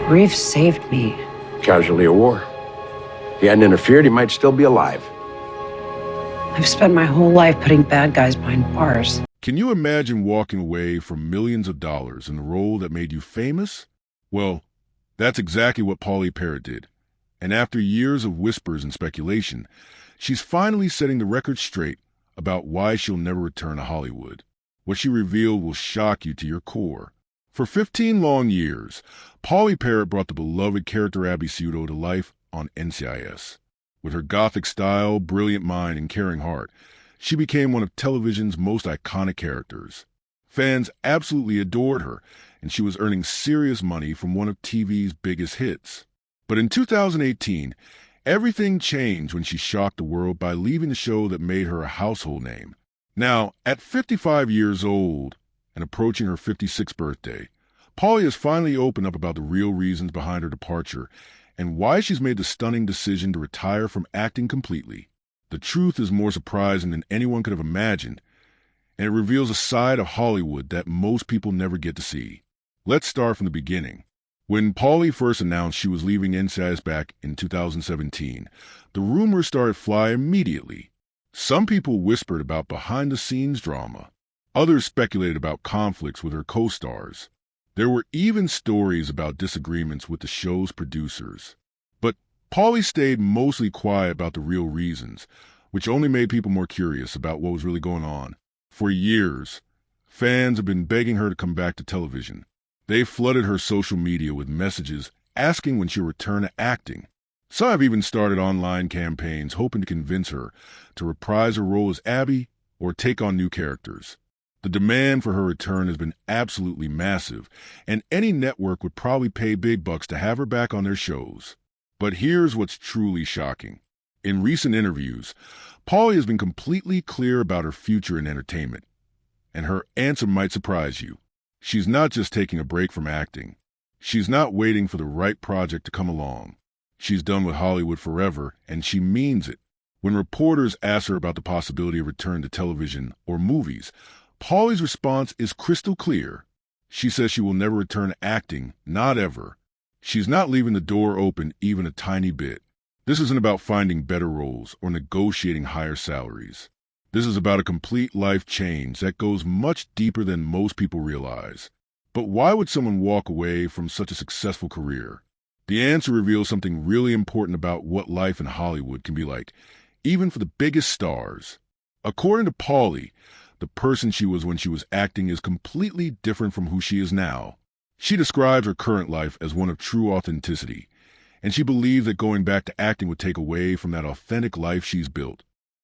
Grief saved me. Casualty of war. If he hadn't interfered, he might still be alive. I've spent my whole life putting bad guys behind bars. Can you imagine walking away from millions of dollars in the role that made you famous? Well, that's exactly what Pauley Perrette did. And after years of whispers and speculation, she's finally setting the record straight about why she'll never return to Hollywood. What she revealed will shock you to your core. For 15 long years, Pauley Perrette brought the beloved character Abby Pseudo to life on NCIS. With her gothic style, brilliant mind, and caring heart, she became one of television's most iconic characters. Fans absolutely adored her, and she was earning serious money from one of TV's biggest hits. But in 2018, everything changed when she shocked the world by leaving the show that made her a household name. Now, at 55 years old and approaching her 56th birthday, Pauley has finally opened up about the real reasons behind her departure and why she's made the stunning decision to retire from acting completely. The truth is more surprising than anyone could have imagined, and it reveals a side of Hollywood that most people never get to see. Let's start from the beginning. When Pauley first announced she was leaving NCIS back in 2017, the rumors started flying immediately. Some people whispered about behind-the-scenes drama. Others speculated about conflicts with her co-stars. There were even stories about disagreements with the show's producers. But Pauley stayed mostly quiet about the real reasons, which only made people more curious about what was really going on. For years, fans have been begging her to come back to television. They flooded her social media with messages asking when she'll return to acting. Some have even started online campaigns hoping to convince her to reprise her role as Abby or take on new characters. The demand for her return has been absolutely massive, and any network would probably pay big bucks to have her back on their shows. But here's what's truly shocking. In recent interviews, Pauley has been completely clear about her future in entertainment, and her answer might surprise you. She's not just taking a break from acting. She's not waiting for the right project to come along. She's done with Hollywood forever, and she means it. When reporters ask her about the possibility of return to television or movies, Pauley's response is crystal clear. She says she will never return to acting, not ever. She's not leaving the door open even a tiny bit. This isn't about finding better roles or negotiating higher salaries. This is about a complete life change that goes much deeper than most people realize. But why would someone walk away from such a successful career? The answer reveals something really important about what life in Hollywood can be like, even for the biggest stars. According to Pauley, the person she was when she was acting is completely different from who she is now. She describes her current life as one of true authenticity, and she believes that going back to acting would take away from that authentic life she's built.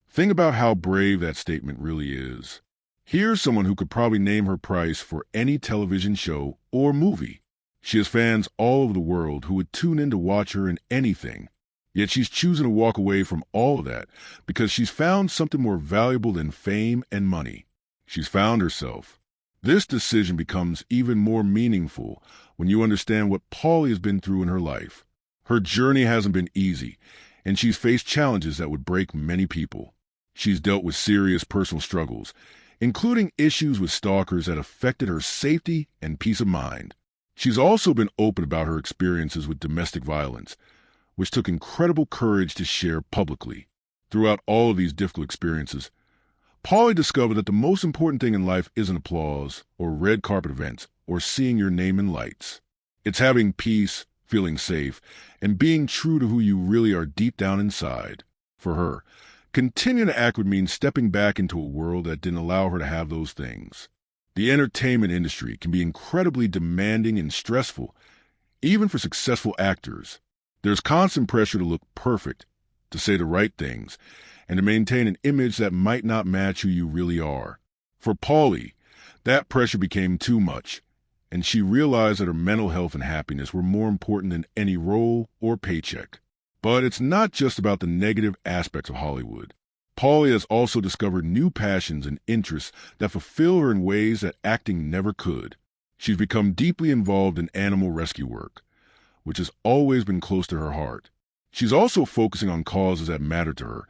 Think about how brave that statement really is. Here's someone who could probably name her price for any television show or movie. She has fans all over the world who would tune in to watch her in anything. Yet she's choosing to walk away from all of that because she's found something more valuable than fame and money. She's found herself. This decision becomes even more meaningful when you understand what Pauley has been through in her life. Her journey hasn't been easy, and she's faced challenges that would break many people. She's dealt with serious personal struggles, including issues with stalkers that affected her safety and peace of mind. She's also been open about her experiences with domestic violence, which took incredible courage to share publicly. Throughout all of these difficult experiences, Pauley discovered that the most important thing in life isn't applause or red carpet events or seeing your name in lights. It's having peace, feeling safe, and being true to who you really are deep down inside. For her, continuing to act would mean stepping back into a world that didn't allow her to have those things. The entertainment industry can be incredibly demanding and stressful, even for successful actors. There's constant pressure to look perfect, to say the right things, and to maintain an image that might not match who you really are. For Pauley, that pressure became too much, and she realized that her mental health and happiness were more important than any role or paycheck. But it's not just about the negative aspects of Hollywood. Pauley has also discovered new passions and interests that fulfill her in ways that acting never could. She's become deeply involved in animal rescue work, which has always been close to her heart. She's also focusing on causes that matter to her,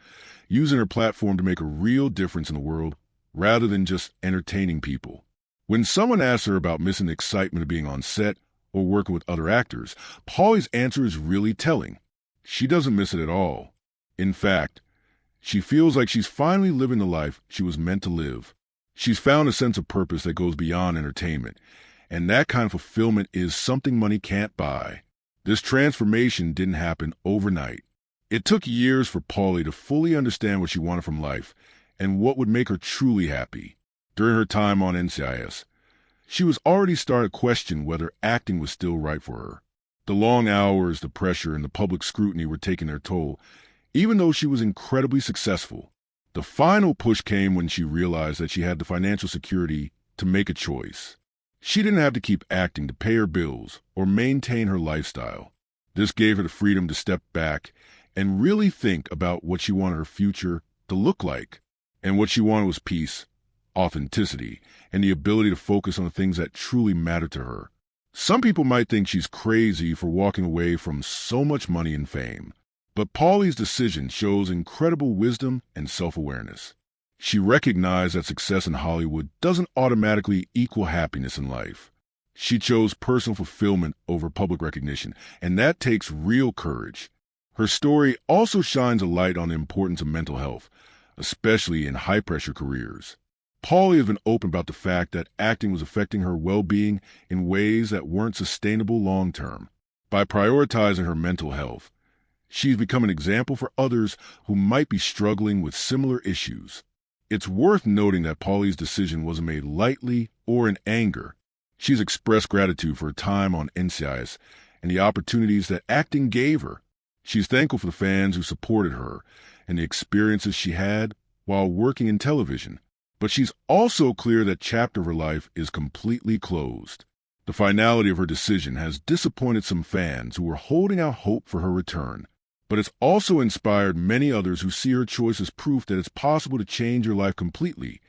using her platform to make a real difference in the world rather than just entertaining people. When someone asks her about missing the excitement of being on set or working with other actors, Pauley's answer is really telling. She doesn't miss it at all. In fact, she feels like she's finally living the life she was meant to live. She's found a sense of purpose that goes beyond entertainment, and that kind of fulfillment is something money can't buy. This transformation didn't happen overnight. It took years for Pauley to fully understand what she wanted from life and what would make her truly happy. During her time on NCIS, she was already starting to question whether acting was still right for her. The long hours, the pressure, and the public scrutiny were taking their toll, even though she was incredibly successful. The final push came when she realized that she had the financial security to make a choice. She didn't have to keep acting to pay her bills or maintain her lifestyle. This gave her the freedom to step back and really think about what she wanted her future to look like. And what she wanted was peace, authenticity, and the ability to focus on the things that truly matter to her. Some people might think she's crazy for walking away from so much money and fame, but Pauley's decision shows incredible wisdom and self-awareness. She recognized that success in Hollywood doesn't automatically equal happiness in life. She chose personal fulfillment over public recognition, and that takes real courage. Her story also shines a light on the importance of mental health, especially in high-pressure careers. Pauley has been open about the fact that acting was affecting her well-being in ways that weren't sustainable long-term. By prioritizing her mental health, she's become an example for others who might be struggling with similar issues. It's worth noting that Pauley's decision wasn't made lightly or in anger. She's expressed gratitude for her time on NCIS and the opportunities that acting gave her. She's thankful for the fans who supported her and the experiences she had while working in television. But she's also clear that chapter of her life is completely closed. The finality of her decision has disappointed some fans who were holding out hope for her return. But it's also inspired many others who see her choice as proof that it's possible to change your life completely,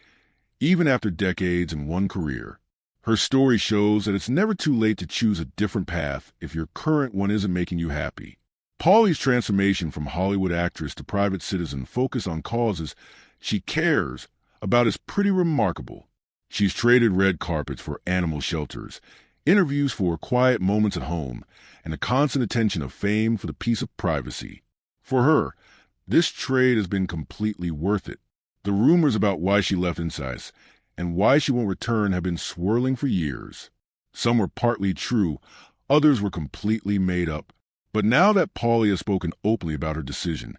even after decades in one career. Her story shows that it's never too late to choose a different path if your current one isn't making you happy. Pauley's transformation from Hollywood actress to private citizen focused on causes she cares about is pretty remarkable. She's traded red carpets for animal shelters, interviews for quiet moments at home, and the constant attention of fame for the peace of privacy. For her, this trade has been completely worth it. The rumors about why she left NCIS and why she won't return have been swirling for years. Some were partly true, others were completely made up. But now that Pauley has spoken openly about her decision,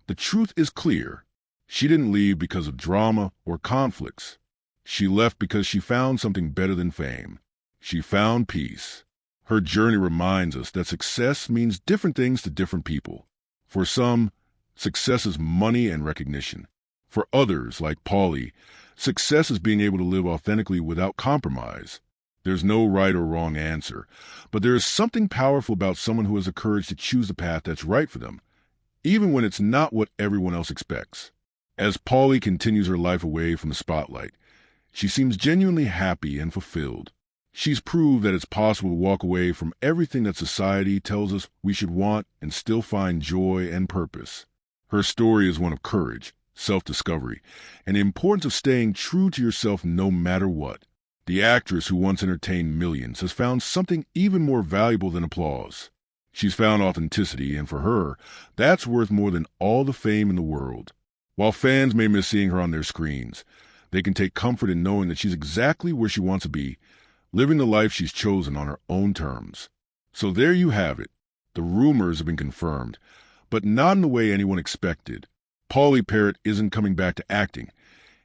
the truth is clear. She didn't leave because of drama or conflicts. She left because she found something better than fame. She found peace. Her journey reminds us that success means different things to different people. For some, success is money and recognition. For others, like Pauley, success is being able to live authentically without compromise. There's no right or wrong answer, but there is something powerful about someone who has the courage to choose the path that's right for them, even when it's not what everyone else expects. As Pauley continues her life away from the spotlight, she seems genuinely happy and fulfilled. She's proved that it's possible to walk away from everything that society tells us we should want and still find joy and purpose. Her story is one of courage, self-discovery, and the importance of staying true to yourself no matter what. The actress who once entertained millions has found something even more valuable than applause. She's found authenticity, and for her, that's worth more than all the fame in the world. While fans may miss seeing her on their screens, they can take comfort in knowing that she's exactly where she wants to be, living the life she's chosen on her own terms. So there you have it. The rumors have been confirmed, but not in the way anyone expected. Pauley Perrette isn't coming back to acting,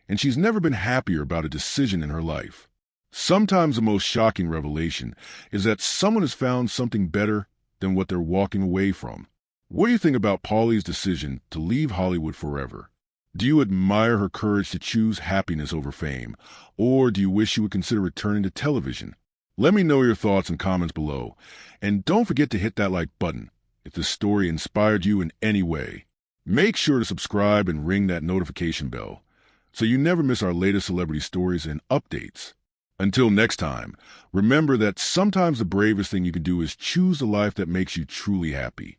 and she's never been happier about a decision in her life. Sometimes the most shocking revelation is that someone has found something better than what they're walking away from. What do you think about Pauley's decision to leave Hollywood forever? Do you admire her courage to choose happiness over fame, or do you wish she would consider returning to television? Let me know your thoughts in comments below, and don't forget to hit that like button if this story inspired you in any way. Make sure to subscribe and ring that notification bell so you never miss our latest celebrity stories and updates. Until next time, remember that sometimes the bravest thing you can do is choose the life that makes you truly happy.